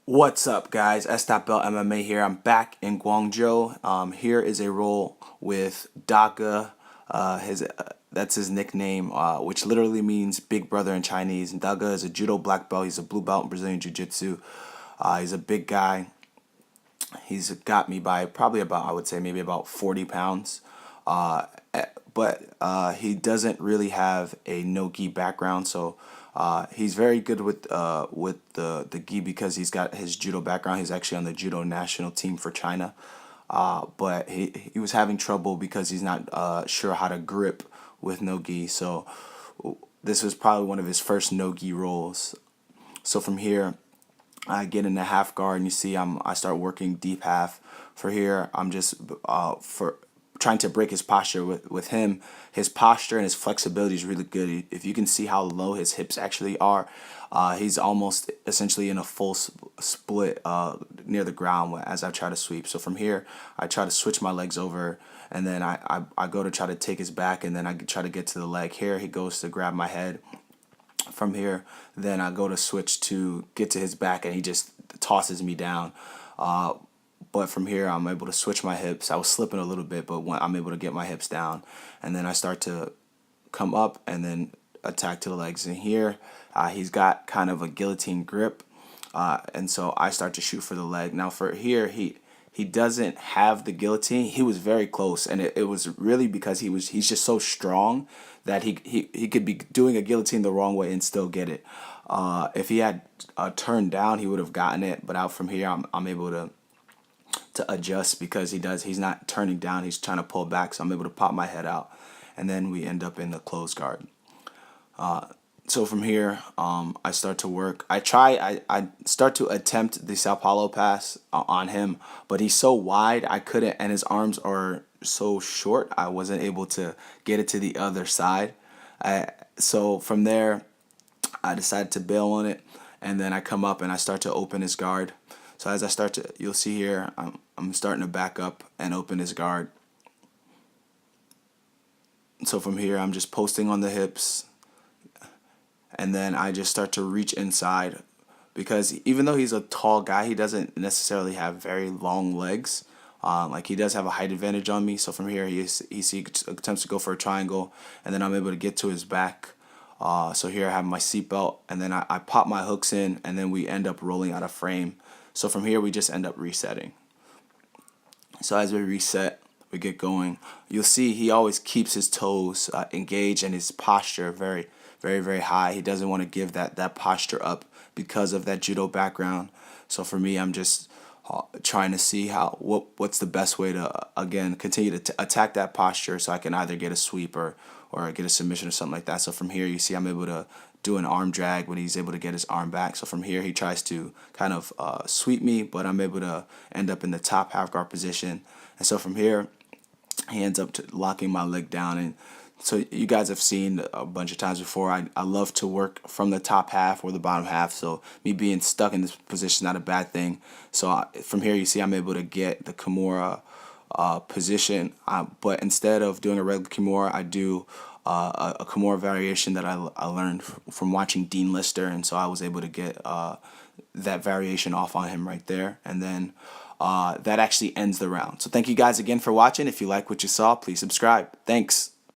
What's up, guys? S.Bell MMA here. I'm back in Guangzhou. Here is a roll with Daga. That's his nickname, which literally means big brother in Chinese. And Daga is a judo black belt. He's a blue belt in Brazilian Jiu-Jitsu. He's a big guy. He's got me by probably about, I would say, maybe about 40 pounds. But he doesn't really have a no gi background, so he's very good with the gi because he's got his judo background. He's actually on the judo national team for China, but he was having trouble because he's not sure how to grip with no gi. So this was probably one of his first no gi rolls. So from here, I get in the half guard, and you see I start working deep half. For here, I'm just for trying to break his posture with him. His posture and his flexibility is really good. If you can see how low his hips actually are, he's almost essentially in a full split near the ground as I try to sweep. So from here, I try to switch my legs over, and then I go to try to take his back, and then I try to get to the leg. Here he goes to grab my head. From here, then I go to switch to get to his back, and he just tosses me down. But from here, I'm able to switch my hips. I was slipping a little bit, but I'm able to get my hips down, and then I start to come up and then attack to the legs. And here, he's got kind of a guillotine grip, and so I start to shoot for the leg. Now for here, he doesn't have the guillotine. He was very close, and it was really because he's just so strong that he could be doing a guillotine the wrong way and still get it. If he had turned down, he would have gotten it. But out from here, I'm able to adjust because he's not turning down. He's trying to pull back, so I'm able to pop my head out, and then we end up in the close guard. So from here, I start to work. I start to attempt the Sao Paulo pass on him, but he's so wide I couldn't, and his arms are so short I wasn't able to get it to the other side. So from there, I decided to bail on it, and then I come up and I start to open his guard. So as I start to, you'll see here, I'm starting to back up and open his guard. So from here, I'm just posting on the hips, and then I just start to reach inside, because even though he's a tall guy, he doesn't necessarily have very long legs. Like, he does have a height advantage on me. So from here, he attempts to go for a triangle, and then I'm able to get to his back. So here I have my seatbelt, and then I pop my hooks in, and then we end up rolling out of frame. So from here, we just end up resetting. So as we reset, we get going. You'll see he always keeps his toes engaged and his posture very, very, very high. He doesn't want to give that posture up because of that judo background. So for me, I'm just trying to see what's the best way to, again, continue to attack that posture so I can either get a sweep or get a submission or something like that. So from here, you see I'm able to do an arm drag when he's able to get his arm back. So from here, he tries to kind of sweep me, but I'm able to end up in the top half guard position. And so from here, he ends up locking my leg down. And so you guys have seen a bunch of times before, I love to work from the top half or the bottom half. So me being stuck in this position is not a bad thing. So from here, you see I'm able to get the Kimura position. But instead of doing a regular Kimura, I do a Kimura variation that I learned from watching Dean Lister. And so I was able to get that variation off on him right there. And then that actually ends the round. So thank you guys again for watching. If you like what you saw, please subscribe. Thanks.